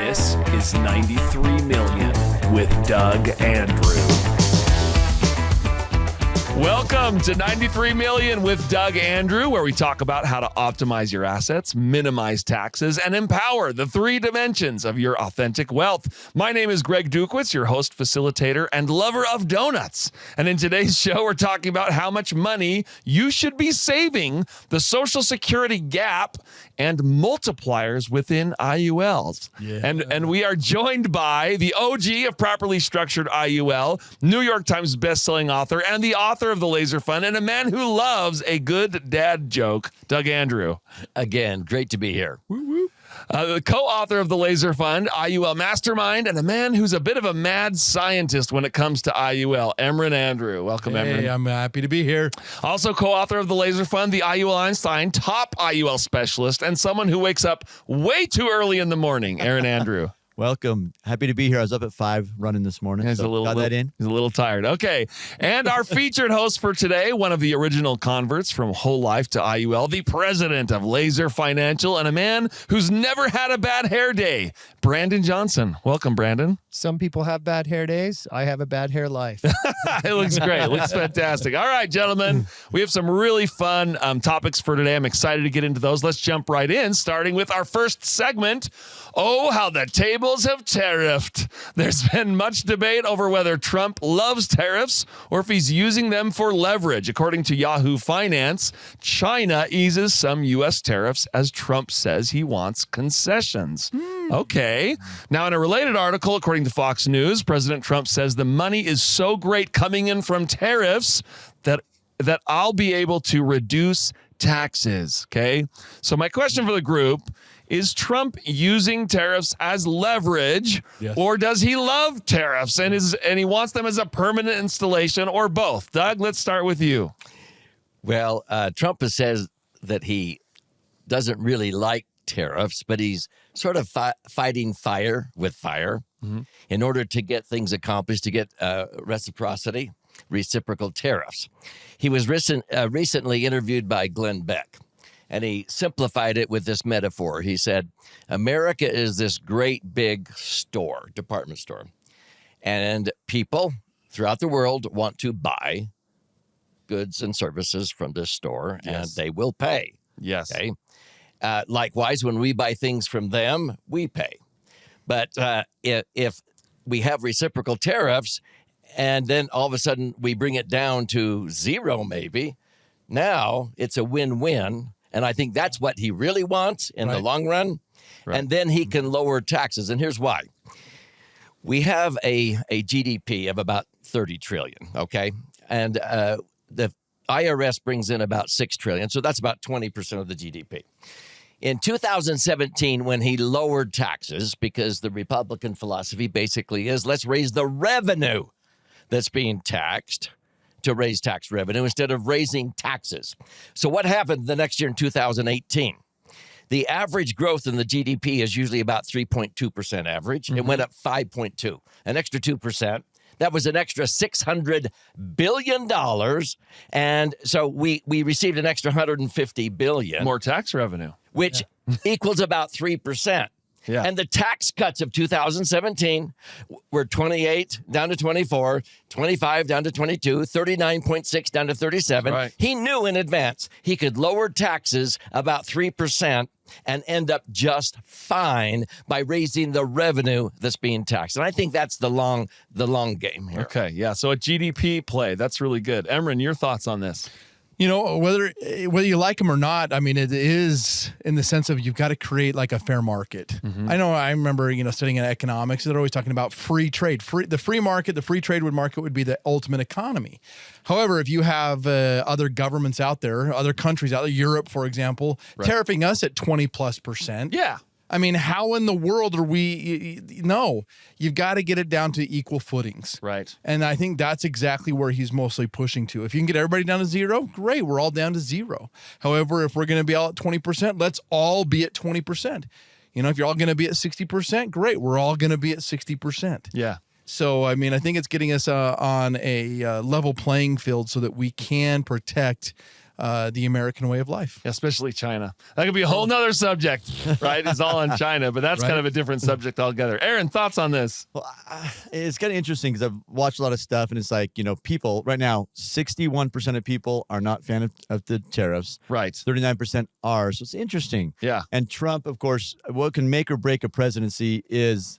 This is 93 Million with Doug Andrew. Welcome to 93 Million with Doug Andrew, where we talk about how to optimize your assets, minimize taxes, and empower the three dimensions of your authentic wealth. My name is Greg Dukowitz, your host, facilitator, and lover of donuts. And in today's show, we're talking about how much money you should be saving, the Social Security gap, and multipliers within IULs. Yeah. And we are joined by the OG of properly structured IUL, New York Times bestselling author, and the author of The Laser Fund, and a man who loves a good dad joke, Doug Andrew. Again, great to be here. The co-author of The Laser Fund, IUL Mastermind, and a man who's a bit of a mad scientist when it comes to IUL, Emran Andrew. Welcome, Emran. Hey, I'm happy to be here. Also co-author of The Laser Fund, the IUL Einstein, top IUL specialist, and someone who wakes up way too early in the morning, Aaron Andrew. Welcome. Happy to be here. I was up at 5 running this morning. He's a little tired. Okay. And our featured host for today, one of the original converts from whole life to IUL, the president of Laser Financial, and a man who's never had a bad hair day, Brandon Johnson. Welcome, Brandon. Some people have bad hair days. I have a bad hair life. It looks great. It looks fantastic. All right, gentlemen, we have some really fun topics for today. I'm excited to get into those. Let's jump right in, starting with our first segment. Oh, how the tables have tariffed. There's been much debate over whether Trump loves tariffs or if he's using them for leverage. According to Yahoo Finance, China eases some U.S. tariffs as Trump says he wants concessions. Okay. Now, in a related article, according to Fox News, President Trump says the money is so great coming in from tariffs that I'll be able to reduce taxes. Okay. So my question for the group: is Trump using tariffs as leverage, or does he love tariffs and he wants them as a permanent installation, or both? Doug, let's start with you. Well, Trump has said that he doesn't really like tariffs, but he's sort of fighting fire with fire in order to get things accomplished, to get reciprocal tariffs. He was recently interviewed by Glenn Beck, and he simplified it with this metaphor. He said, America is this great big store, department store, and people throughout the world want to buy goods and services from this store, and they will pay. Yes. Okay? Likewise, when we buy things from them, we pay. But if we have reciprocal tariffs, and then all of a sudden we bring it down to zero, maybe, now it's a win-win. And I think that's what he really wants in the long run. Right. And then he can lower taxes. And here's why. We have a GDP of about 30 trillion, okay? And the IRS brings in about 6 trillion. So that's about 20% of the GDP. In 2017, when he lowered taxes, because the Republican philosophy basically is, let's raise the revenue that's being taxed to raise tax revenue instead of raising taxes. So what happened the next year in 2018? The average growth in the GDP is usually about 3.2% average. It went up 5.2, an extra 2%. That was an extra $600 billion. And so we received an extra $150 billion. More tax revenue. Which equals about 3%. Yeah. And the tax cuts of 2017 were 28 down to 24, 25 down to 22, 39.6 down to 37. Right. He knew in advance he could lower taxes about 3% and end up just fine by raising the revenue that's being taxed. And I think that's the long game here. Okay, yeah. So a GDP play, that's really good. Emran, your thoughts on this? You know, whether you like them or not, I mean, it is in the sense of you've got to create like a fair market. I remember, studying in economics, they're always talking about free trade. The free market, the free trade market would be the ultimate economy. However, if you have other governments out there, other countries out there, Europe, for example, tariffing us at 20+%. Yeah. I mean, how in the world are we? No, you've got to get it down to equal footings. Right. And I think that's exactly where he's mostly pushing to. If you can get everybody down to zero, great. We're all down to zero. However, if we're going to be all at 20%, let's all be at 20%. If you're all going to be at 60%, great. We're all going to be at 60%. Yeah. So, I mean, I think it's getting us on a level playing field so that we can protect the American way of life. Especially China. That could be a whole nother subject, right? It's all on China, but that's Right. kind of a different subject altogether. Aaron, thoughts on this? Well, it's kind of interesting because I've watched a lot of stuff, and it's like, people right now, 61% of people are not fan of the tariffs. Right. 39% are. So it's interesting. Yeah. And Trump, of course, what can make or break a presidency is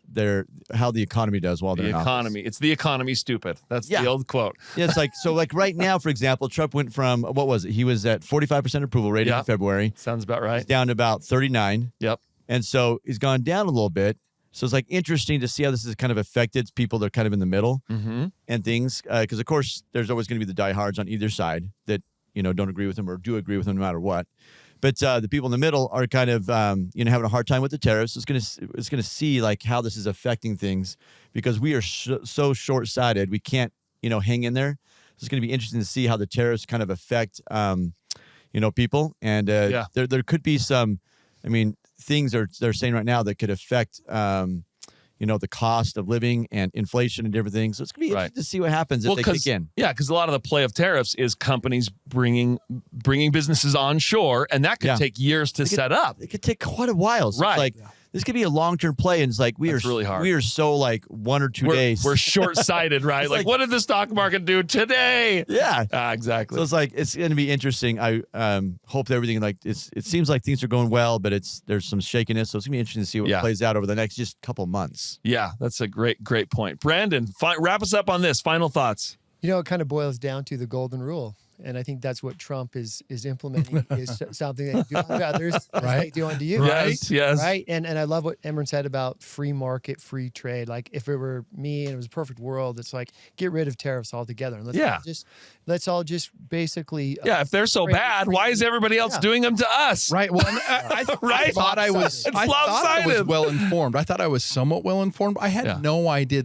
how the economy does while they're The in office. economy. It's the economy, stupid. That's Yeah. the old quote. Yeah, it's like, so like right now, for example, Trump went from, what was it? He was at 45% approval rating Yeah. in February. Sounds about right. He's down to about 39. Yep. And so he's gone down a little bit. So it's like interesting to see how this has kind of affected people that are kind of in the middle Mm-hmm. and things. Because, of course, there's always going to be the diehards on either side that, don't agree with him or do agree with him no matter what. But the people in the middle are kind of, having a hard time with the tariffs. It's going to see like how this is affecting things because we are so short-sighted. We can't, hang in there. It's going to be interesting to see how the tariffs kind of affect, people. And there could be some, things they're saying right now that could affect, the cost of living and inflation and different things. So it's going to be interesting to see what happens if they kick in. Yeah, because a lot of the play of tariffs is companies bringing businesses onshore, and that could take years to set up. It could take quite a while. So Right. it's like, this could be a long-term play, and it's like That's really hard. We are so like 1 or 2 days. We're short-sighted, right? It's like, like- what did the stock market do today? yeah. Exactly. So it's like it's going to be interesting. I hope that everything it seems like things are going well, but there's some shakiness. So it's going to be interesting to see what plays out over the next just couple months. Yeah, that's a great point. Brandon, wrap us up on this. Final thoughts. It kind of boils down to the golden rule. And I think that's what Trump is implementing is something that you do unto others, as they do unto you. Yes. Right. And I love what Emron said about free market, free trade. Like if it were me and it was a perfect world, it's like get rid of tariffs altogether. And let's all just basically if they're so bad, why is everybody else doing them to us? Right. Well, and I Right? thought I was It's I thought I was lopsided. well informed. I thought I was somewhat well informed. I had no idea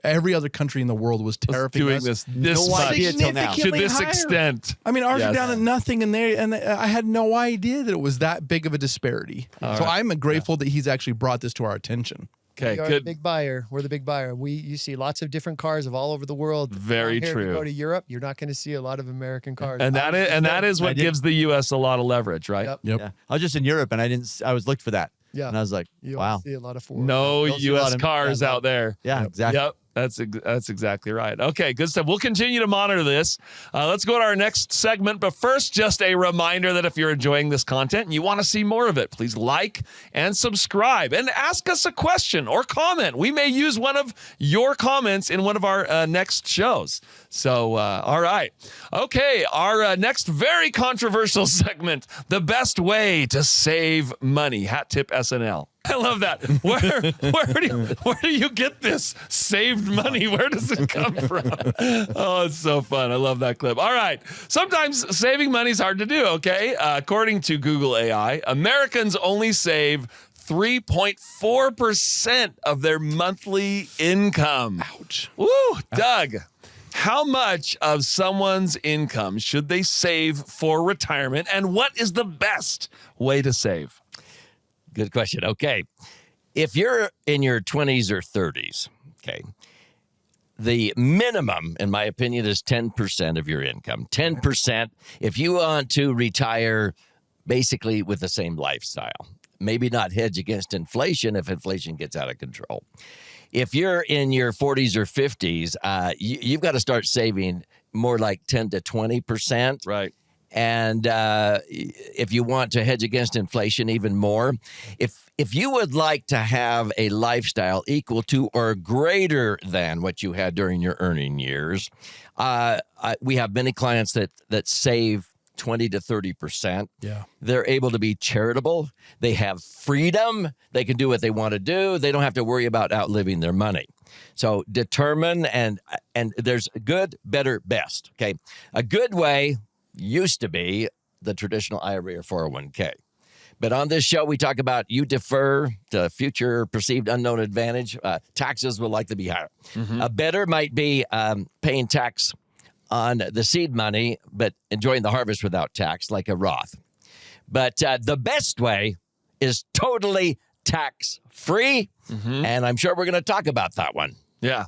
every other country in the world was tariffing Doing us. this No much. idea till now. To Significantly this higher. extent. Ours Yes. are down at nothing in there, and I had no idea that it was that big of a disparity. So I'm grateful that he's actually brought this to our attention. Okay, we are good. the big buyer. We're the big buyer. You see lots of different cars of all over the world. Very Down here, if true. you go to Europe, you're not going to see a lot of American cars. And that is what gives the U.S. a lot of leverage, right? Yep. Yep. Yeah. I was just in Europe, and I was looked for that. Yeah. And I was like, You wow. see a lot of Ford. No Don't see a lot U.S. of- cars out there. Yeah, exactly. Yep. That's exactly right. Okay, good stuff. We'll continue to monitor this. Let's go to our next segment. But first, just a reminder that if you're enjoying this content and you want to see more of it, please like and subscribe and ask us a question or comment. We may use one of your comments in one of our next shows. So, all right. Okay, our next very controversial segment, the best way to save money. Hat tip SNL. I love that. Where do you get this saved money? Where does it come from? Oh, it's so fun. I love that clip. All right. Sometimes saving money is hard to do, okay? According to Google AI, Americans only save 3.4% of their monthly income. Ouch. Woo, Doug. How much of someone's income should they save for retirement, and what is the best way to save? Good question. Okay. If you're in your 20s or 30s, okay, the minimum, in my opinion, is 10% of your income. 10% if you want to retire basically with the same lifestyle. Maybe not hedge against inflation if inflation gets out of control. If you're in your 40s or 50s, you've got to start saving more like 10 to 20%. Right. And if you want to hedge against inflation even more, if you would like to have a lifestyle equal to or greater than what you had during your earning years, we have many clients that save 20 to 30%. Yeah. They're able to be charitable. They have freedom. They can do what they want to do. They don't have to worry about outliving their money. So determine and there's good, better, best. Okay. A good way used to be the traditional IRA or 401k. But on this show, we talk about you defer to future perceived unknown advantage. Taxes will likely be higher. A better might be paying tax on the seed money, but enjoying the harvest without tax, like a Roth. But the best way is totally tax-free, and I'm sure we're going to talk about that one. Yeah.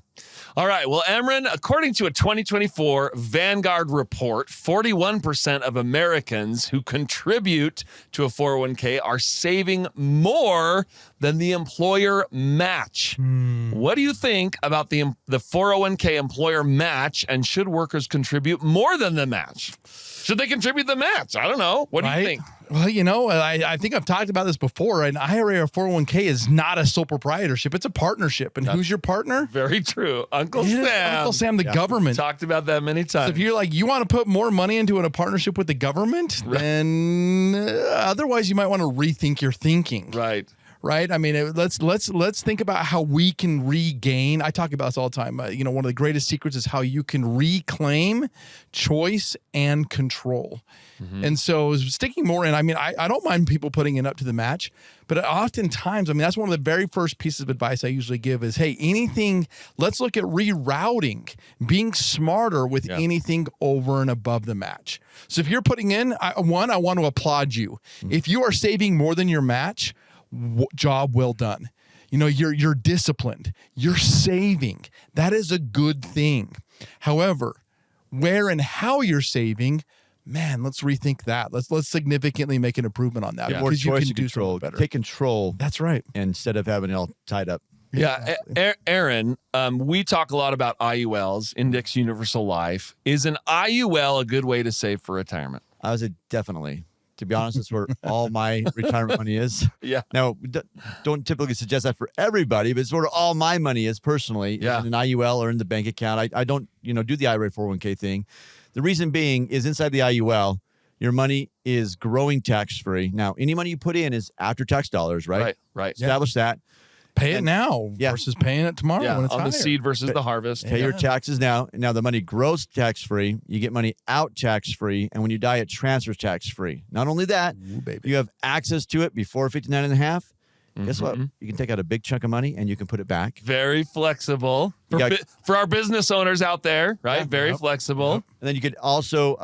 All right. Well, Emron, according to a 2024 Vanguard report, 41% of Americans who contribute to a 401k are saving more than the employer match. What do you think about the 401k employer match, and should workers contribute more than the match? Should they contribute the match? I don't know. What do you think? Well, I think I've talked about this before. An IRA or 401k is not a sole proprietorship. It's a partnership. And who's your partner? Very true. Uncle Sam. Uncle Sam, the government. Talked about that many times. So if you're like, you want to put more money into a partnership with the government, then otherwise you might want to rethink your thinking. Right. Right. I mean, let's think about how we can regain. I talk about this all the time. One of the greatest secrets is how you can reclaim choice and control. And so sticking more in, I mean, I don't mind people putting it up to the match, but oftentimes, I mean, that's one of the very first pieces of advice I usually give is, hey, let's look at rerouting, being smarter with anything over and above the match. So if you're putting in, I want to applaud you. If you are saving more than your match, job well done. You're disciplined, you're saving. That is a good thing. However, where and how you're saving, man, let's rethink that. Let's significantly make an improvement on that. More Because you choice can and do control. something better. Take control. That's right. Instead of having it all tied up. Yeah, Aaron, we talk a lot about IULs, Index Universal Life. Is an IUL a good way to save for retirement? I was definitely. To be honest, that's where all my retirement money is. Yeah. Now, don't typically suggest that for everybody, but it's sort of all my money is personally in an IUL or in the bank account. I don't, do the IRA 401k thing. The reason being is inside the IUL, your money is growing tax-free. Now, any money you put in is after-tax dollars, right? Right. Establish that. Pay it now versus paying it tomorrow when it's on higher. the seed versus the harvest. Pay your taxes now. Now the money grows tax-free. You get money out tax-free. And when you die, it transfers tax-free. Not only that, you have access to it before 59 and a half. Guess what? You can take out a big chunk of money and you can put it back. Very flexible. For our business owners out there, right? Very flexible. And then you could also,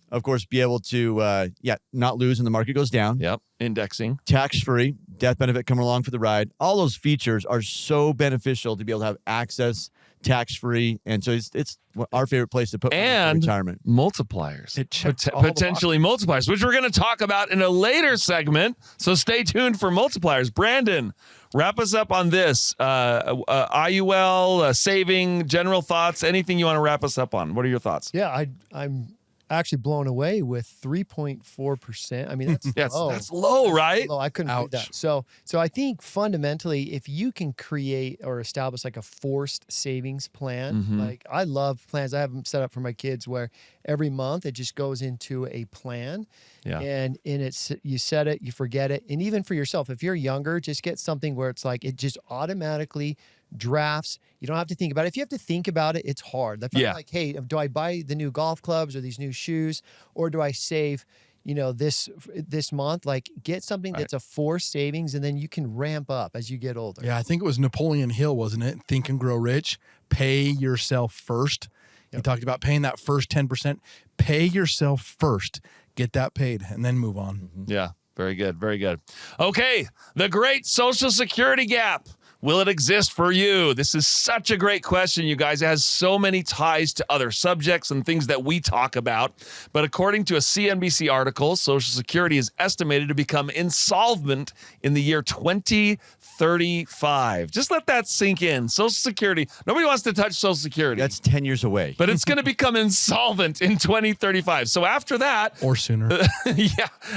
of course, be able to, not lose when the market goes down. Yep. Indexing. Tax-free, death benefit coming along for the ride. All those features are so beneficial to be able to have access, tax-free. And so it's our favorite place to put money for retirement. Multipliers. It checks all the Potentially multipliers, which we're going to talk about in a later segment. So stay tuned for multipliers. Brandon, wrap us up on this. IUL, saving, general thoughts, anything you want to wrap us up on. What are your thoughts? Yeah, I'm actually blown away with 3.4%. I mean, that's low. That's low, right? Low. I couldn't read that. So I think fundamentally, if you can create or establish like a forced savings plan, like I love plans. I have them set up for my kids where every month it just goes into a plan. Yeah. And it's you set it, you forget it. And even for yourself, if you're younger, just get something where it's like it just automatically drafts. You don't have to think about it. If you have to think about it, it's hard. That's like, hey, do I buy the new golf clubs or these new shoes, or do I save, this month? Like, get something that's a forced savings, and then you can ramp up as you get older. Yeah, I think it was Napoleon Hill, wasn't it? Think and Grow Rich. Pay yourself first. He talked about paying that first 10%. Pay yourself first. Get that paid, and then move on. Yeah, very good. Very good. Okay, the great Social Security gap. Will it exist for you? This is such a great question, you guys. It has so many ties to other subjects and things that we talk about. But according to a CNBC article, Social Security is estimated to become insolvent in the year 2035. Just let that sink in. Social Security, nobody wants to touch Social Security. That's 10 years away. But it's going to become insolvent in 2035. So after that, Or sooner.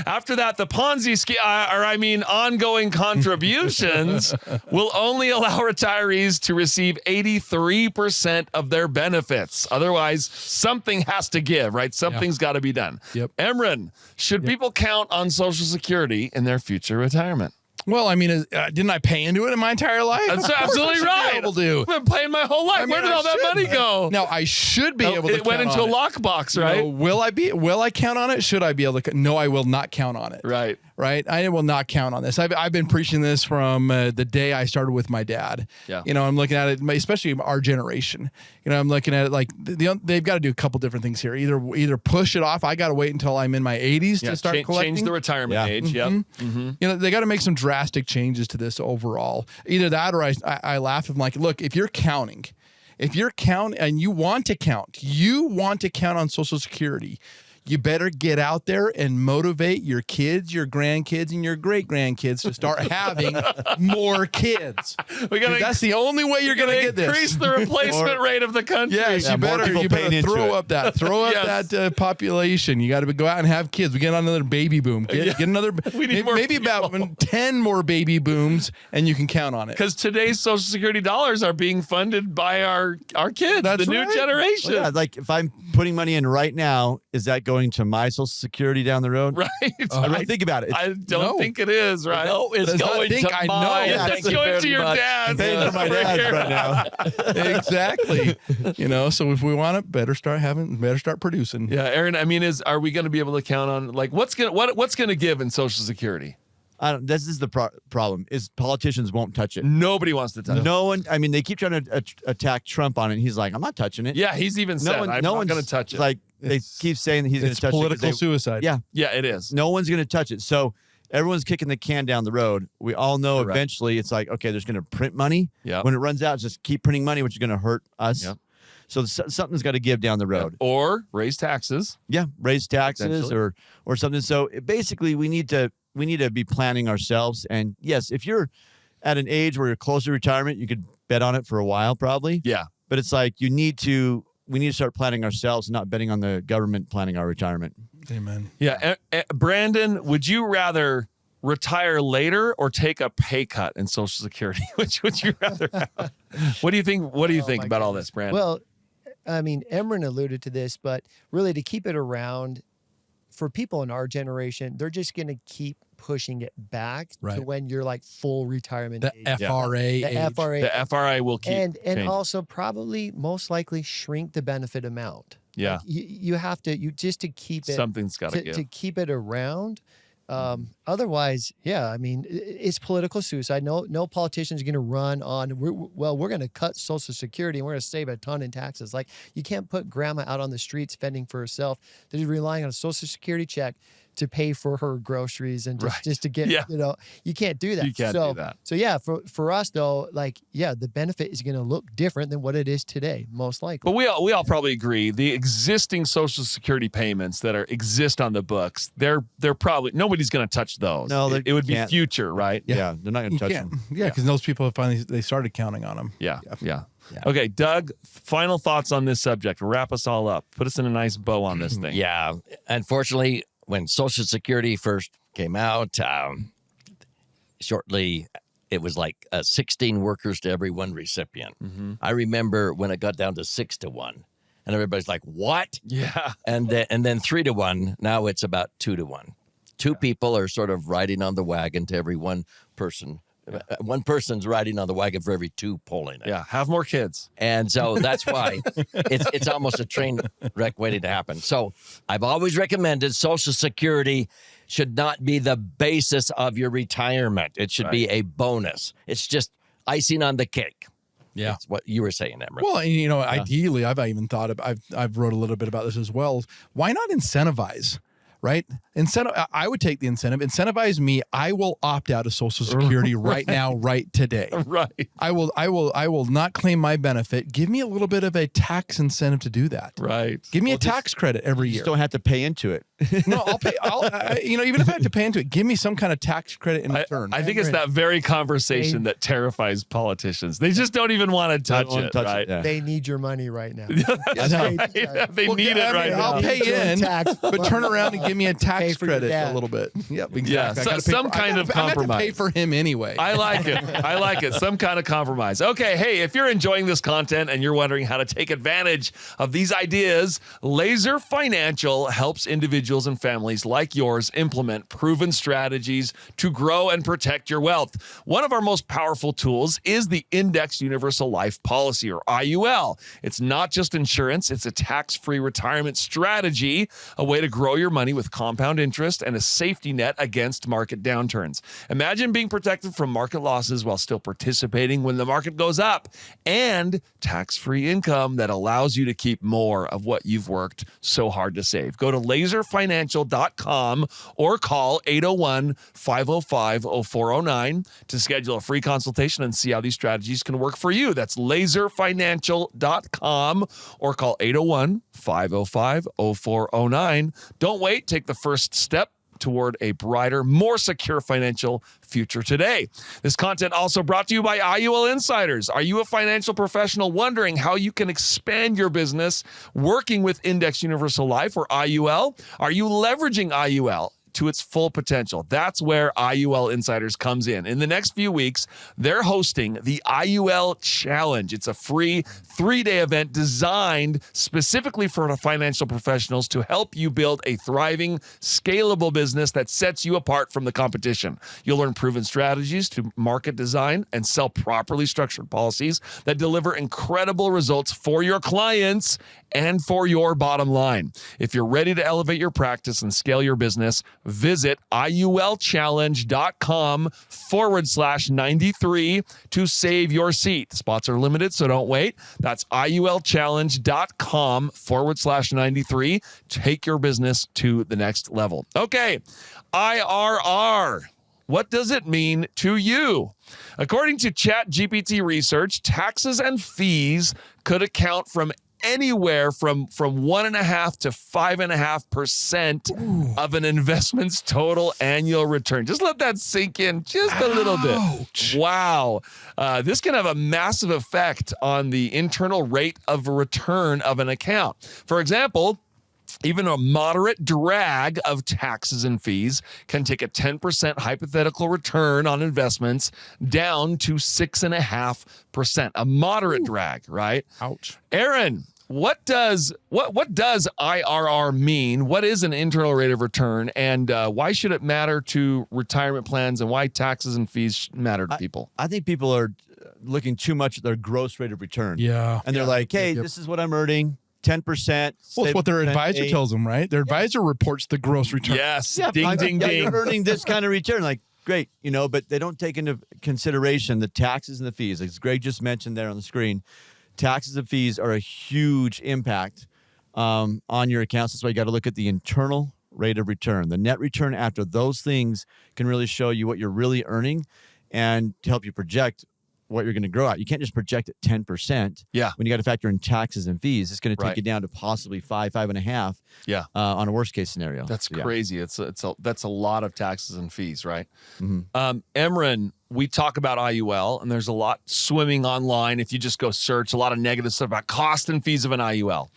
after that, the Ponzi scheme, ongoing contributions will only allow retirees to receive 83% of their benefits. Otherwise, something has to give, right? Something's got to be done. Yep. Emron, should people count on Social Security in their future retirement? Well, I mean, didn't I pay into it in my entire life? That's absolutely right. Able to. I've been paying my whole life. Where did all that money go? Now, I should be able to. It went into a lockbox, right? Will I count on it? Should I be able to? No, I will not count on it. Right. I will not count on this. I've been preaching this from the day I started with my dad. Yeah. I'm looking at it, especially our generation. I'm looking at it like they've got to do a couple different things here. Either push it off. I got to wait until I'm in my 80s to start collecting. Change the retirement age. Yep. They got to make some drastic changes to this overall. Either that, or I laugh. I'm like, look, if you're counting, if you're and you want to count on Social Security, you better get out there and motivate your kids, your grandkids, and your great grandkids to start having more kids. That's the only way you're going to get this. Increase the replacement rate of the country. Yes, you better throw up that population. You got to go out and have kids. We get on another baby boom. Get another. We need maybe about 10 more baby booms, and you can count on it. Because today's Social Security dollars are being funded by our kids, That's the new right. generation. Well, yeah, like if I'm putting money in right now, is that going to my Social Security down the road? Right. I mean, think about it. I don't think it is, right? No, it's going to I know. mine. Yeah, Thank it's you going very to your much. dad's. Paying for my dad's right now. Exactly. So if we want it, better start producing. Yeah, Aaron. I mean, are we going to be able to count on what's gonna give in Social Security? This is the problem: is politicians won't touch it. Nobody wants to touch it. No one. I mean, they keep trying to attack Trump on it. And he's like, I'm not touching it. Yeah, he's even said, I'm not going to touch it. Like they keep saying that he's going to touch political it. suicide. Yeah, Yeah, it is. no one's going to touch it. So everyone's kicking the can down the road. We all know Correct. eventually it's like, okay, there's going to print money. Yep. When it runs out, just keep printing money, which is going to hurt us. Yep. So something's got to give down the road. Or raise taxes. Yeah, raise taxes Potentially. or something. So basically, we need to be planning ourselves. And yes, if you're at an age where you're close to retirement, you could bet on it for a while, probably. Yeah. But it's like we need to start planning ourselves, not betting on the government planning our retirement. Amen. Yeah. Brandon, would you rather retire later or take a pay cut in Social Security? Which would you rather have? What do you think? What do you think my about all goodness. this, Brandon? Well, I mean, Emran alluded to this, but really to keep it around for people in our generation, they're just going to keep pushing it back to Right. when you're like full retirement The age. FRA. The age. FRA. the FRA will keep and changing. also probably most likely shrink the benefit amount. Yeah. Like, you have to just to keep it Something's got to give. to keep it around. Otherwise, yeah, I mean, it's political suicide. No politician's going to run on, we're going to cut Social Security and we're going to save a ton in taxes. Like, you can't put grandma out on the streets fending for herself that is relying on a Social Security check to pay for her groceries and just to get, you can't do that. You can't do that. So yeah, for us though, like, yeah, the benefit is going to look different than what it is today, most likely. But we all probably agree the existing Social Security payments that exist on the books, they're probably nobody's going to touch those. No, it would be can't. future, right? Yeah, they're not going to You touch can't. them. Yeah, because those people they started counting on them. Yeah. Yeah. Okay, Doug, final thoughts on this subject. Wrap us all up. Put us in a nice bow on this thing. Yeah. Unfortunately, when Social Security first came out, shortly, it was like 16 workers to every one recipient. Mm-hmm. I remember when it got down to 6 to 1, and everybody's like, "What?" Yeah. And then 3 to 1. Now it's about 2 to 1. Two people are sort of riding on the wagon to every one person. One person's riding on the wagon for every 2 pulling it. Yeah. Have more kids. And so that's why it's almost a train wreck waiting to happen. So I've always recommended Social Security should not be the basis of your retirement. It should be a bonus. It's just icing on the cake. Yeah. That's what you were saying, Emma. Well, and, ideally, I've even thought of, I've wrote a little bit about this as well. Why not incentivize? Right? I would take the incentive. Incentivize me. I will opt out of Social Security right now, right today. Right. I will not claim my benefit. Give me a little bit of a tax incentive to do that. Right. Give me a tax credit every You year. just don't have to pay into it. No, I'll pay. Even if I have to pay into it, give me some kind of tax credit in return. I think it's that very conversation that terrifies politicians. They just don't even want to touch wanna it, touch it, right? yeah. They need your money right now. They Well, need I it mean, right now. I'll pay in, Tax, but turn around and give me a Pay tax for your credit dad. a little bit. Yep, exactly. Yeah, I gotta pay some kind of I have to compromise. pay for him anyway. I like it. I like it. Some kind of compromise. Okay, hey, if you're enjoying this content and you're wondering how to take advantage of these ideas, Laser Financial helps individuals and families like yours implement proven strategies to grow and protect your wealth. One of our most powerful tools is the Indexed Universal Life Policy, or IUL. It's not just insurance, it's a tax-free retirement strategy, a way to grow your money with compound interest and a safety net against market downturns. Imagine being protected from market losses while still participating when the market goes up, and tax-free income that allows you to keep more of what you've worked so hard to save. Go to laserfinancial.com laserfinancial.com or call 801-505-0409 to schedule a free consultation and see how these strategies can work for you. That's laserfinancial.com or call 801-505-0409. Don't wait. Take the first step toward a brighter, more secure financial future today. This content also brought to you by IUL Insiders. Are you a financial professional wondering how you can expand your business working with Index Universal Life or IUL? Are you leveraging IUL to its full potential? That's where IUL Insiders comes in. In the next few weeks, they're hosting the IUL Challenge. It's a free 3-day event designed specifically for financial professionals to help you build a thriving, scalable business that sets you apart from the competition. You'll learn proven strategies to market design and sell properly structured policies that deliver incredible results for your clients and for your bottom line. If you're ready to elevate your practice and scale your business, visit IULchallenge.com/93 to save your seat. Spots are limited, so don't wait. That's IULchallenge.com/93. Take your business to the next level. Okay, IRR. What does it mean to you? According to ChatGPT research, taxes and fees could account from anywhere from 1.5 to 5.5% of an investment's total annual return. Just let that sink in just a little bit. Wow. This can have a massive effect on the internal rate of return of an account. For example, even a moderate drag of taxes and fees can take a 10% hypothetical return on investments down to 6.5%. A moderate drag, right? Ouch. Aaron, what does IRR mean? What is an internal rate of return, and why should it matter to retirement plans, and why taxes and fees matter to people? I think people are looking too much at their gross rate of return. Yeah. And they're like, hey, this is what I'm earning. 10%. Well, it's what their advisor 8. tells them, right? Their advisor reports the gross return. Yes. Yeah, Ding, ding, ding. You're earning this kind of return. Like, great, but they don't take into consideration the taxes and the fees. As Greg just mentioned there on the screen, taxes and fees are a huge impact on your accounts. That's why you got to look at the internal rate of return. The net return after those things can really show you what you're really earning and to help you project what you're going to grow at. You can't just project at 10%. Yeah. When you got to factor in taxes and fees, it's going to take Right. you down to possibly 5.5. Yeah. On a worst case scenario. That's Yeah. crazy. That's a lot of taxes and fees, right? Emran, we talk about IUL, and there's a lot swimming online. If you just go search, a lot of negative stuff about cost and fees of an IUL.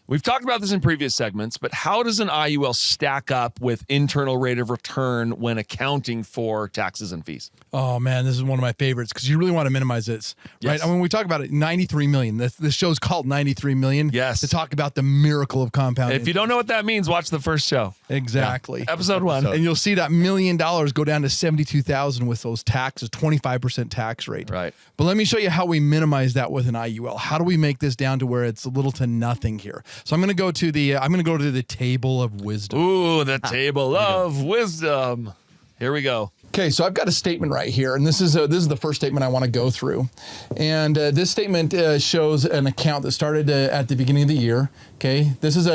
We've talked about this in previous segments, but how does an IUL stack up with internal rate of return when accounting for taxes and fees? Oh man, this is one of my favorites because you really want to minimize this, right? Yes. I mean, we talk about it, 93 million. This show's called 93 million. Yes. To talk about the miracle of compounding. If you don't know what that means, watch the first show. Exactly. Episode 1. And you'll see that $1 million go down to 72,000 with those taxes, 25% tax rate. Right. But let me show you how we minimize that with an IUL. How do we make this down to where it's a little to nothing here? So I'm going to go to the table of wisdom. Ooh, the table of wisdom. Here we go. Okay, so I've got a statement right here, and this is the first statement I want to go through. And this statement shows an account that started at the beginning of the year. Okay, this is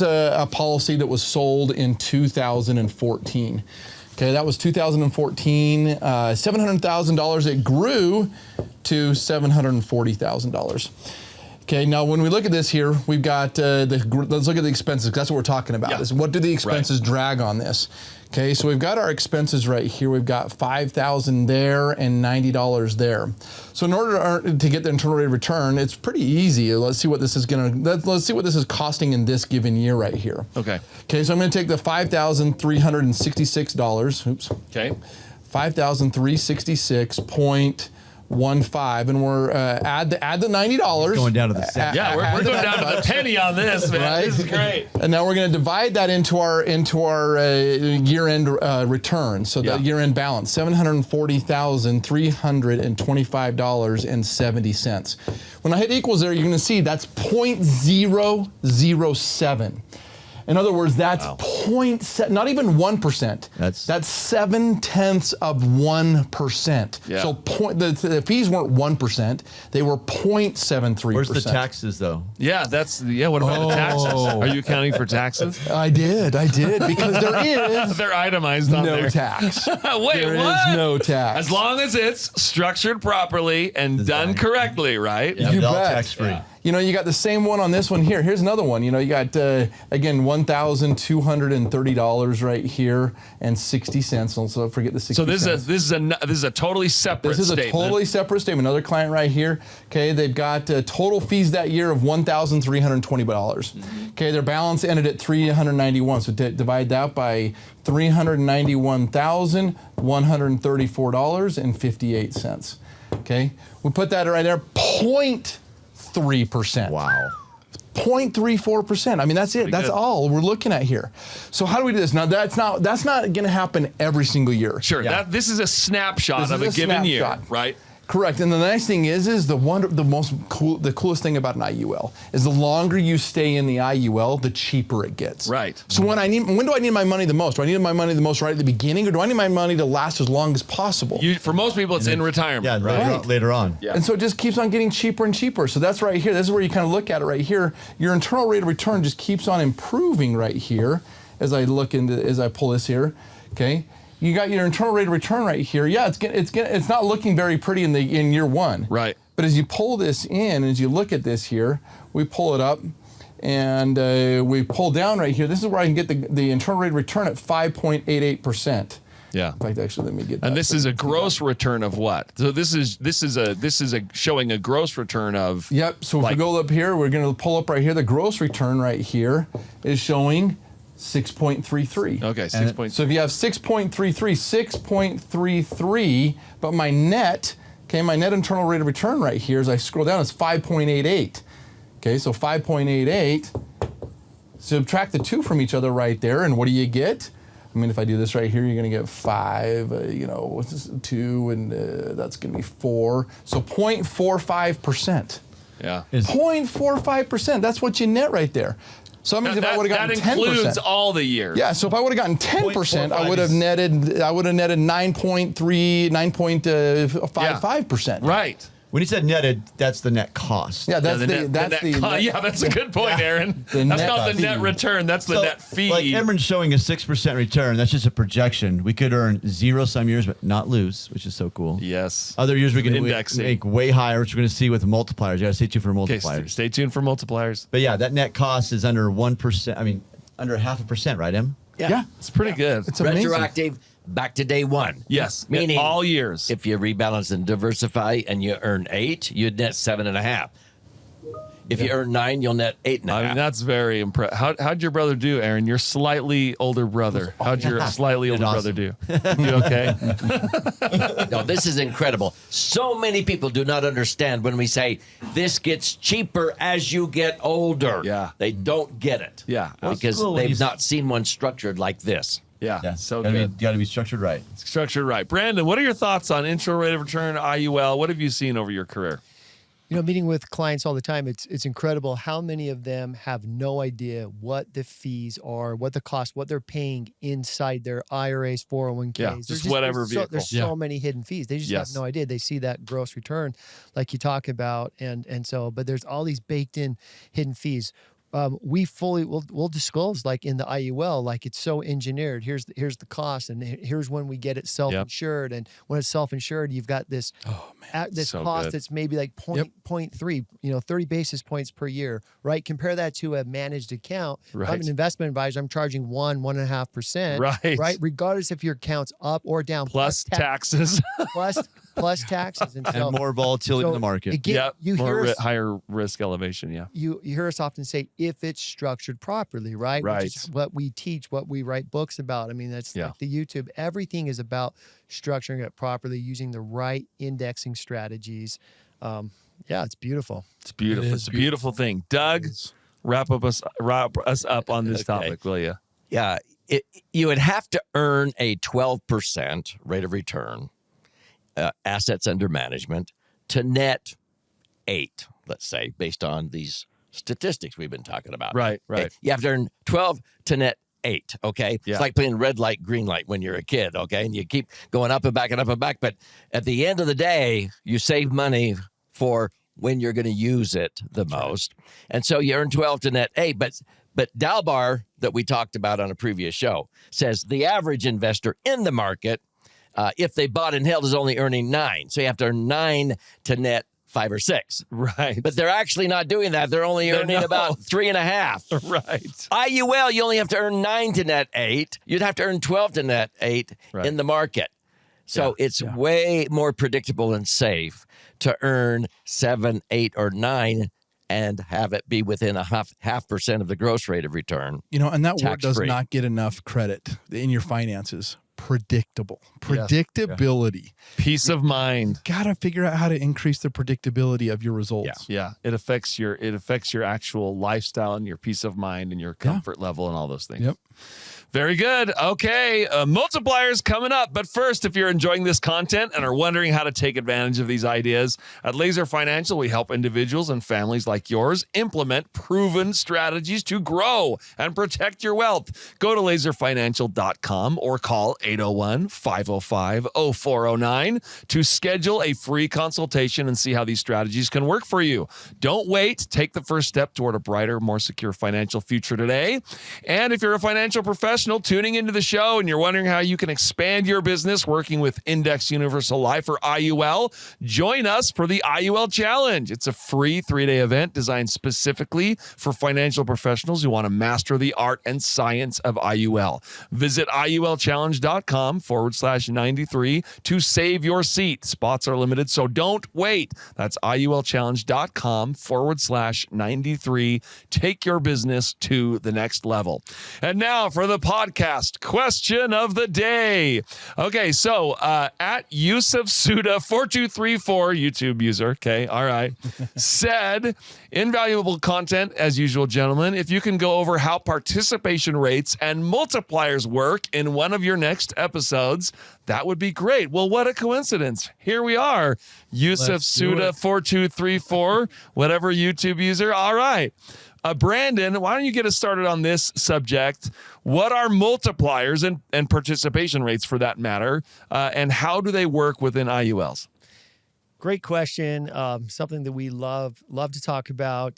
a policy that was sold in 2014. Okay, that was 2014, $700,000. It grew to $740,000. Okay, now when we look at this here, we've got let's look at the expenses. 'Cause that's what we're talking about. Yeah. Is what do the expenses drag on this? Okay, so we've got our expenses right here. We've got $5,000 there and $90 there. So in order to get the internal rate of return, it's pretty easy. Let's see what this is let's see what this is costing in this given year right here. Okay. Okay, so I'm going to take the $5,366. Oops. Okay. 5,366.15, and we're add the $90. Going down to the cent. Yeah, we're going down to the penny on this, man. Right? This is great. And now we're going to divide that into our year-end return. So Yeah. the year-end balance, $740,325.70. When I hit equals there, you're going to see that's 0.007. In other words, that's not even 1%. That's 0.7 of 1%. Yeah. So the fees weren't 1%; they were 0.73%. Where's the taxes though? Yeah, what about the taxes? Are you accounting for taxes? I did because there is They're itemized on no there. tax. Wait, There what? is no tax. As long as it's structured properly and done correctly, right? Yeah, You all bet. tax free. You know, you got the same one on this one here. Here's another one. You know, you got, again, $1,230 right here and 60 cents. Also, forget the 60 So this cents. is a totally separate This is statement. a totally separate statement. Another client right here. Okay, they've got total fees that year of $1,320. Okay, their balance ended at $391. So divide that by $391,134.58. Okay, we put that right there. 0.3%. Wow. 0.34%. I mean, that's it. That's good. all we're looking at here. So how do we do this? Now, that's not going to happen every single year. Sure, Yeah. this is a snapshot This of is a a given year, snapshot. right? Correct. And the nice thing is the coolest thing about an IUL is the longer you stay in the IUL, the cheaper it gets. Right. So when do I need my money the most? Do I need my money the most right at the beginning, or do I need my money to last as long as possible? For most people, it's in retirement. Yeah, right? later on. Yeah. And so it just keeps on getting cheaper and cheaper. So that's right here. This is where you kind of look at it right here. Your internal rate of return just keeps on improving right here as I pull this here. Okay. You got your internal rate of return right here. Yeah, it's not looking very pretty in year one. Right. But as you pull this in, as you look at this here, we pull it up and we pull down right here. This is where I can get the internal rate of return at 5.88%. Yeah. In fact, actually, let me get that. And this is a gross return of what? So this is showing a gross return of. Yep. So if we go up here, we're going to pull up right here. The gross return right here is showing 6.33. Okay, 6. So if you have 6.33, but my net internal rate of return right here, as I scroll down, is 5.88. Okay, so 5.88. Subtract the two from each other right there, and what do you get? I mean, if I do this right here, you're going to get 5, what's this, 2, and that's going to be 4. So 0.45%. Yeah. 0.45%. That's what you net right there. So that means if I would have gotten 10%. That includes all the years. Yeah, so if I would have gotten 10%, I would have netted 9.55%. Right. When you said netted, that's the net cost. Yeah, that's Yeah, that's a good point, Aaron. That's not the net return. That's the net fee. Like Emron's showing a 6% return. That's just a projection. We could earn 0 some years, but not lose, which is so cool. Yes. Other years we can Indexing. make way higher, which we're going to see with the multipliers. You got to stay tuned for Okay, multipliers. stay tuned for multipliers. But yeah, that net cost is under 1%. I mean, under 0.5%, right, Em? Yeah, It's pretty good. it's amazing. Retroactive back to day one. Yes. Meaning all years. If you rebalance and diversify and you earn 8, you'd net 7.5. If you earn 9, you'll net 8.5. I mean, that's very impressive. How'd your brother do, Aaron? Your slightly older brother. How'd your slightly older brother do? You okay? No, this is incredible. So many people do not understand when we say this gets cheaper as you get older. Yeah. They don't get it. Yeah. Because cool when they've you- not seen one structured like this. Yeah. So gotta good. Got to be structured right. Structured right. Brandon, what are your thoughts on internal rate of return, IUL? What have you seen over your career? Meeting with clients all the time, it's incredible how many of them have no idea what the fees are, what the cost, what they're paying inside their IRAs, 401ks. Yeah, There's just whatever vehicle. There's so many hidden fees. They just Yes. have no idea. They see that gross return like you talk about. But there's all these baked in hidden fees. We'll disclose like in the IUL, like it's so engineered. Here's the cost, and here's when we get it self-insured. And when it's self-insured, you've got this this So cost good. that's maybe like 0.3, 30 basis points per year, right? Compare that to a managed account. If I'm Right. an investment advisor, I'm charging 1.5%. Right. Right. Regardless if your account's up or down. Plus taxes. plus taxes. And, so, And more volatility in the market. Again, Yeah. you More hear us higher risk elevation. Yeah. you hear us often say if it's structured properly, right? Right. Which is what we teach, what we write books about. I mean, that's Yeah. like the YouTube. Everything is about structuring it properly, using the right indexing strategies. It's beautiful. It's beautiful. It's a beautiful thing. Doug, wrap us up on this topic, will you? Yeah. You would have to earn a 12% rate of return, assets under management, to net 8, let's say, based on these statistics we've been talking about. Right. Okay? You have to earn 12 to net 8. Okay. Yeah. It's like playing red light, green light when you're a kid. Okay. And you keep going up and back and up and back. But at the end of the day, you save money for when you're going to use it the most. And so you earn 12 to net 8. But Dalbar, that we talked about on a previous show, says the average investor in the market, if they bought and held, is only earning 9. So you have to earn 9 to net 5 or 6. Right. But they're actually not doing that. They're only earning about 3.5. Right. IUL, you only have to earn 9 to net 8. You'd have to earn 12 to net 8 in the market. So it's way more predictable and safe to earn 7, 8, or 9 and have it be within a half percent of the gross rate of return. And that word does Tax-free. not get enough credit in your finances. Predictable. Predictability. Peace of mind. Got to figure out how to increase the predictability of your results. Yeah. It affects your actual lifestyle and your peace of mind and your comfort level and all those things. Yep. Very good. Okay. Multipliers coming up. But first, if you're enjoying this content and are wondering how to take advantage of these ideas, at Laser Financial, we help individuals and families like yours implement proven strategies to grow and protect your wealth. Go to laserfinancial.com or call 801-505-0409 to schedule a free consultation and see how these strategies can work for you. Don't wait. Take the first step toward a brighter, more secure financial future today. And if you're a financial professional tuning into the show and you're wondering how you can expand your business working with Index Universal Life or IUL, join us for the IUL Challenge. It's a free 3-day event designed specifically for financial professionals who want to master the art and science of IUL. Visit IULchallenge.com/93 to save your seat. Spots are limited, so don't wait. That's IULchallenge.com/93. Take your business to the next level. And now for the podcast question of the day. Okay, so at Yusuf Suda 4234 YouTube user, okay, all right, said, invaluable content as usual, gentlemen. If you can go over how participation rates and multipliers work in one of your next episodes, that would be great. Well, what a coincidence. Here we are. Yusuf Suda 4234, whatever YouTube user. All right. Brandon, why don't you get us started on this subject? What are multipliers and participation rates for that matter? And how do they work within IULs? Great question. Something that we love to talk about.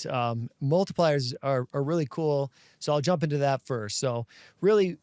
Multipliers are really cool. So I'll jump into that first. So really,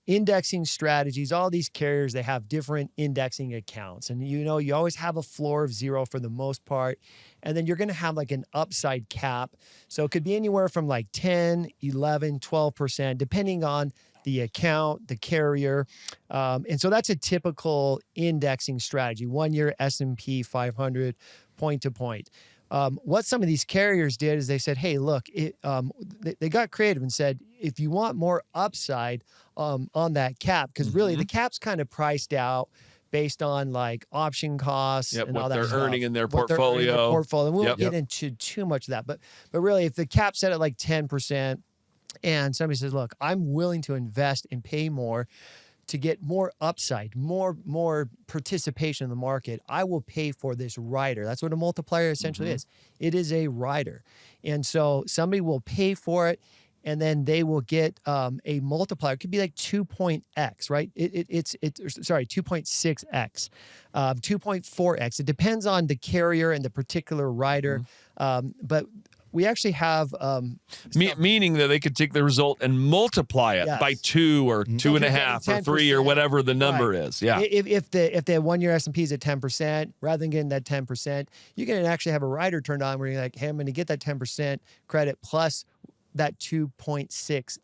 indexing strategies, all these carriers, they have different indexing accounts. And you always have a floor of 0 for the most part. And then you're going to have like an upside cap. So it could be anywhere from like 10, 11, 12%, depending on the account, the carrier. And so that's a typical indexing strategy, 1 year S&P 500 point to point. What some of these carriers did is they said, hey, look, they got creative and said, if you want more upside on that cap, because really the cap's kind of priced out based on like option costs and all that what they're stuff. earning in their What they're earning in their portfolio. portfolio. And we won't Yep. get into too much of that. But really, if the cap's set at like 10% and somebody says, look, I'm willing to invest and pay more to get more upside, more participation in the market, I will pay for this rider. That's what a multiplier essentially is. It is a rider. And so somebody will pay for it, and then they will get a multiplier. It could be like 2.x, right? It's 2.6x, 2.4x. It depends on the carrier and the particular rider. But we actually have Meaning that they could take the result and multiply it by 2 or 2.5 or 3 or whatever the number is. Yeah. If the 1 year S&P is at 10%, rather than getting that 10%, you can actually have a rider turned on where you're like, hey, I'm going to get that 10% credit plus that 2.6x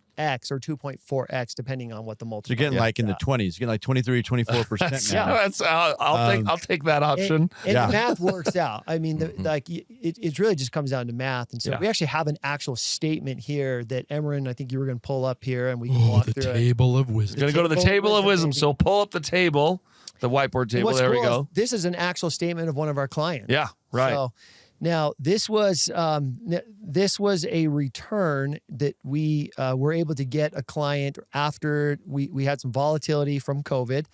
or 2.4x, depending on what the multiplier. You're getting like in the 20s. You're getting like 23 or 24% now. That's I'll take that option. And the math works out. I mean, it really just comes down to math. And so we actually have an actual statement here that Emran, I think you were going to pull up here, and we can walk through it. Table of wisdom. We're going to go to the table of wisdom. So pull up the table, the whiteboard table. There we go. This is an actual statement of one of our clients. Yeah, right. So, now, this was a return that we were able to get a client after we had some volatility from COVID.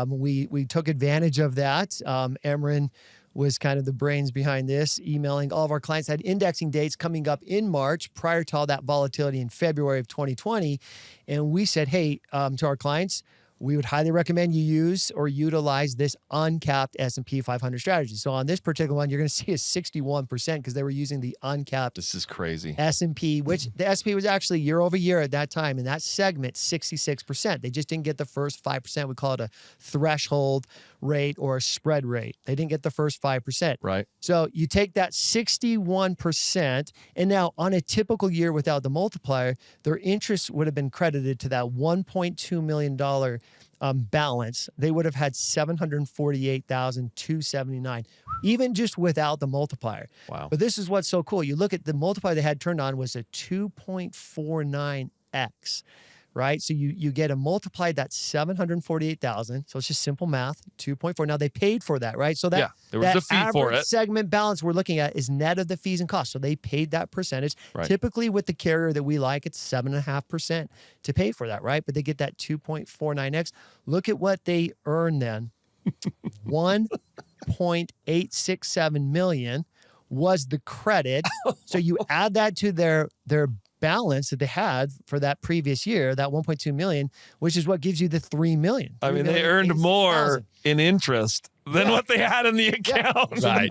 We took advantage of that. Emran was kind of the brains behind this, emailing all of our clients, had indexing dates coming up in March prior to all that volatility in February of 2020. And we said, hey, to our clients, we would highly recommend you use or utilize this uncapped S&P 500 strategy. So on this particular one, you're going to see a 61% because they were using the uncapped. This is crazy. S&P, which the S&P was actually year over year at that time in that segment, 66%. They just didn't get the first 5%. We call it a threshold rate or a spread rate. They didn't get the first 5%. Right. So you take that 61%, and now on a typical year without the multiplier, their interest would have been credited to that $1.2 million balance. They would have had $748,279, even just without the multiplier. Wow. But this is what's so cool. You look at the multiplier they had turned on was a 2.49x. Right? So you get a multiplied that 748,000. So it's just simple math, 2.4. Now they paid for that, right? So that, there was that a fee for average it. segment balance we're looking at is net of the fees and costs. So they paid that percentage. Right. Typically with the carrier that we like, it's 7.5% to pay for that, right? But they get that 2.49x. Look at what they earn then. 1.867 million was the credit. So you add that to their balance that they had for that previous year, that 1.2 million, which is what gives you the 3 million. I mean, they earned more in interest than what they had in the account. Right.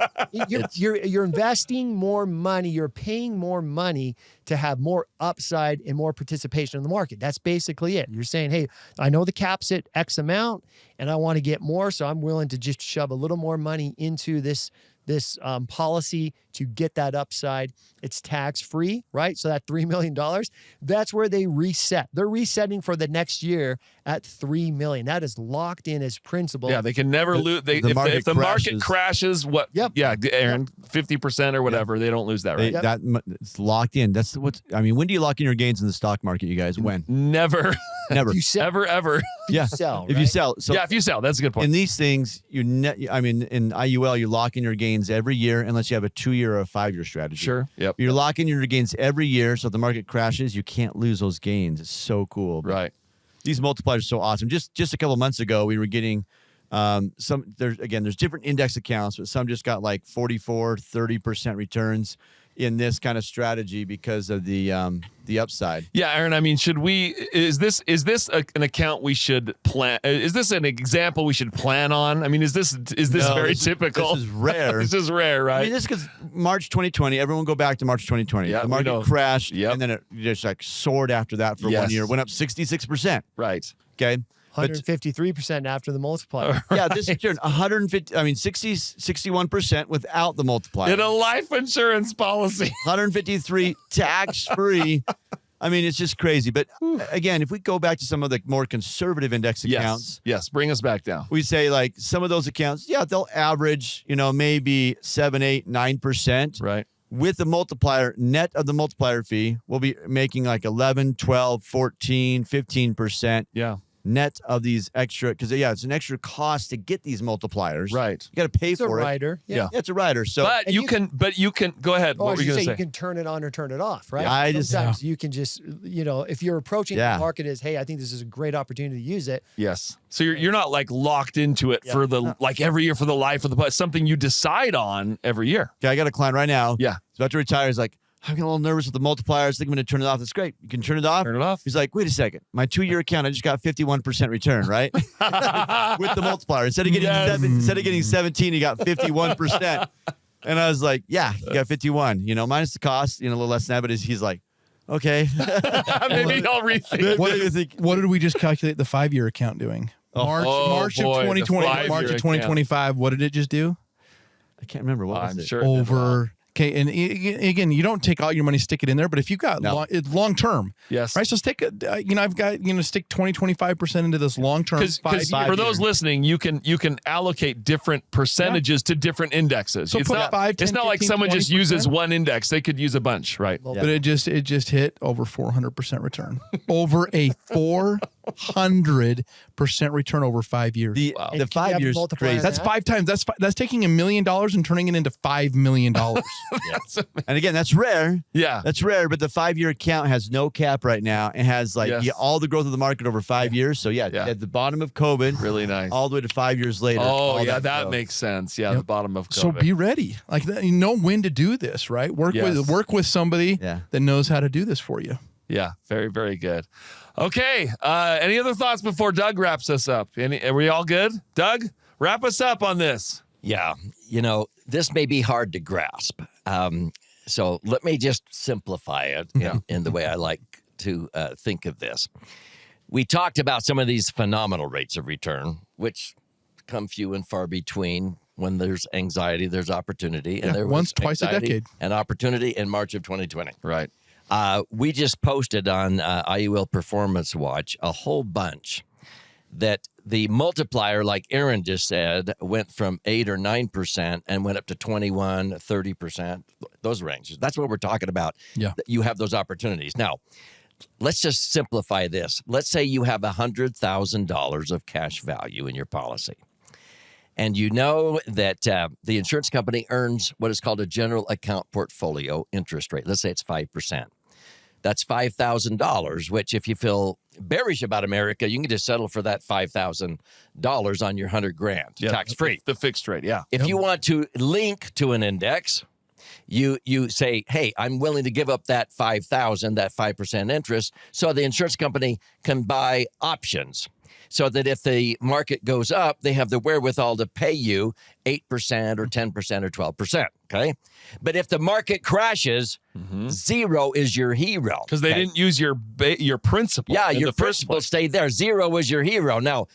You're investing more money. You're paying more money to have more upside and more participation in the market. That's basically it. You're saying, hey, I know the cap's at X amount and I want to get more, so I'm willing to just shove a little more money into this policy to get that upside. It's tax-free, right? So that $3 million, that's where they reset. They're resetting for the next year at $3 million. That is locked in as principal. Yeah, they can never lose. If the market crashes, what? Yep. Yeah, Aaron, 50% or whatever, they don't lose that, right? It's locked in. That's what's. I mean, when do you lock in your gains in the stock market, you guys? When? Never. Never. You sell, ever. Yeah. sell, If you right? sell. So Yeah, if you sell, that's a good point. in these things, in IUL, you lock in your gains every year unless you have a 2-year or a 5-year strategy. Sure. Yep. You're locking your gains every year, so if the market crashes, you can't lose those gains. It's so cool. But Right. these multipliers are so awesome. Just a couple months ago, we were getting there's different index accounts, but some just got like 44, 30% returns in this kind of strategy because of the upside. Yeah, Aaron, I mean, is this an account we should plan? Is this an example we should plan on? I mean, is this No, very this is- typical? this is rare. This is rare, right? I mean, this is because March 2020, everyone go back to March 2020. Yeah, the we know. market crashed, Yep. and then it just like soared after that for 1 Yes. year. Went up 66%. Right. Okay. But 153% after the multiplier. yeah, this is 61% without the multiplier. In a life insurance policy. 153 tax-free. I mean, it's just crazy. But again, if we go back to some of the more conservative index accounts, Yes, bring us back down. we say like some of those accounts, yeah, they'll average, maybe 7, 8, 9%. Right. With the multiplier, net of the multiplier fee, we'll be making like 11, 12, 14, 15%. Yeah. Net of these extra, because it's an extra cost to get these multipliers. Right. You got to pay It's a for it. rider. Yeah. Yeah, it's a rider. So But you can go ahead. Oh, What I were you should going say to say? you can turn it on or turn it off, right? Yeah, Sometimes you can just, if you're approaching Yeah. the market as, hey, I think this is a great opportunity to use it. Yes. So you're not like locked into it for the like every year for the life of the it's something you decide on every year. okay, I got a client right now. Yeah. He's about to retire. He's like, I'm getting a little nervous with the multipliers. I think I'm going to turn it off. That's great. You can turn it off. Turn it off. He's like, wait a second. My 2-year account, I just got 51% return, right? With the multiplier. Instead of getting 17, he got 51%. And I was like, yeah, you got 51. Minus the cost, a little less than that. But he's like, okay. Maybe I'll rethink. What do you think? What did we just calculate the 5-year account doing? March boy, of 2020, the March 5-year of 2025. What did it just do? I can't remember. What was I'm it? sure. it did well. Over. Okay, and again, you don't take all your money, stick it in there, but if you got long term, Yes. right? So stick, I've got, stick 20-25% into this long term. Because for those listening, you can allocate different percentages to different indexes. So it's put not 5, it's 10, not like 15, someone just 20%. uses one index. They could use a bunch, right? Well, But it just hit over 400% return over a 500% return over 5 years. The And the can you 5 have years multiplier crazy. on That's that? 5 times. That's taking $1 million and turning it into $5 million. And again, that's rare. Yeah. That's rare, but the 5-year account has no cap right now. It has like Yes. all the growth of the market over 5 years. So yeah, Yeah. at the bottom of COVID, Really nice. all the way to 5 years later. Oh, all yeah, that growth. makes sense. Yeah, the bottom of COVID. So be ready. Like you know when to do this, right? Work Yes. with somebody Yeah. that knows how to do this for you. Yeah, very, very good. Okay, any other thoughts before Doug wraps us up? Are we all good? Doug, wrap us up on this. Yeah, this may be hard to grasp. So let me just simplify it in the way I like to think of this. We talked about some of these phenomenal rates of return, which come few and far between. When there's anxiety, there's opportunity. And there was once, twice a anxiety decade. and opportunity in March of 2020. Right. We just posted on IUL Performance Watch a whole bunch that the multiplier, like Aaron just said, went from 8 or 9% and went up to 21, 30%, those ranges. That's what we're talking about. Yeah. You have those opportunities. Now, let's just simplify this. Let's say you have $100,000 of cash value in your policy. And you know that the insurance company earns what is called a general account portfolio interest rate. Let's say it's 5%. That's $5,000, which if you feel bearish about America, you can just settle for that $5,000 on your $100,000, Yeah, tax free. The fixed rate, yeah. If you want to link to an index, you say, hey, I'm willing to give up that $5,000, that 5% interest, so the insurance company can buy options. So that if the market goes up, they have the wherewithal to pay you 8% or 10% or 12%. Okay. But if the market crashes, zero is your hero. Because they didn't use your principal. Yeah, in your the first principal place. stayed there. Zero is your hero. Now,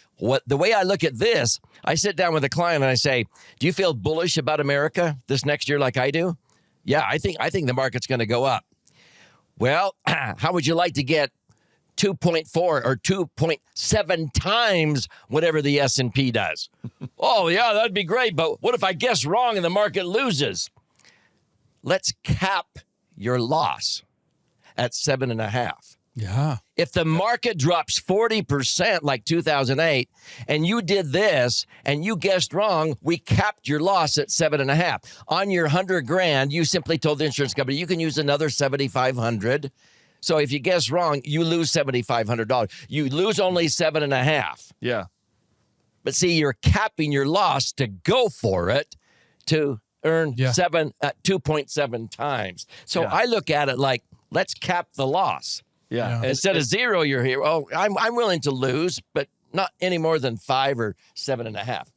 the way I look at this, I sit down with a client and I say, do you feel bullish about America this next year like I do? Yeah, I think the market's going to go up. Well, how would you like to get 2.4 or 2.7 times whatever the S&P does? Oh, yeah, that'd be great. But what if I guess wrong and the market loses? Let's cap your loss at 7.5. Yeah. If the market drops 40% like 2008 and you did this and you guessed wrong, we capped your loss at 7.5. On your $100,000, you simply told the insurance company you can use another $7,500. So if you guess wrong, you lose $7,500. You lose only 7.5. Yeah. But see, you're capping your loss to go for it to earn 2.7 times. So Yeah. I look at it like, let's cap the loss. Yeah. Yeah. Instead of zero, you're here. Oh, I'm willing to lose, but not any more than 5 or 7.5.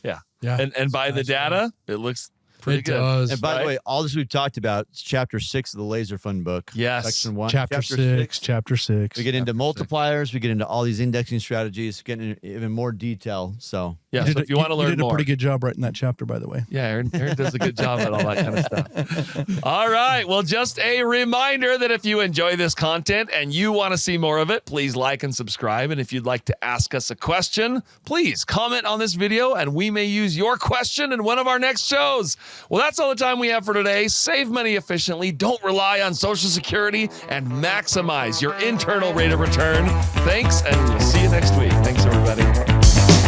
Yeah. Yeah. And by the Nice, data, it looks pretty It good. does. And by Right? the way, all this we've talked about is chapter 6 of the Laser Fund book. Yes. Section 1. Chapter 6. Chapter 6. We get into multipliers. We get into all these indexing strategies, get into even more detail. So Yeah. You So if you want to learn you did more. a pretty good job writing that chapter, by the way. Yeah, Aaron does a good job at all that kind of stuff. All right. Well, just a reminder that if you enjoy this content and you want to see more of it, please like and subscribe. And if you'd like to ask us a question, please comment on this video and we may use your question in one of our next shows. Well, that's all the time we have for today. Save money efficiently. Don't rely on Social Security and maximize your internal rate of return. Thanks, and we'll see you next week. Thanks, everybody.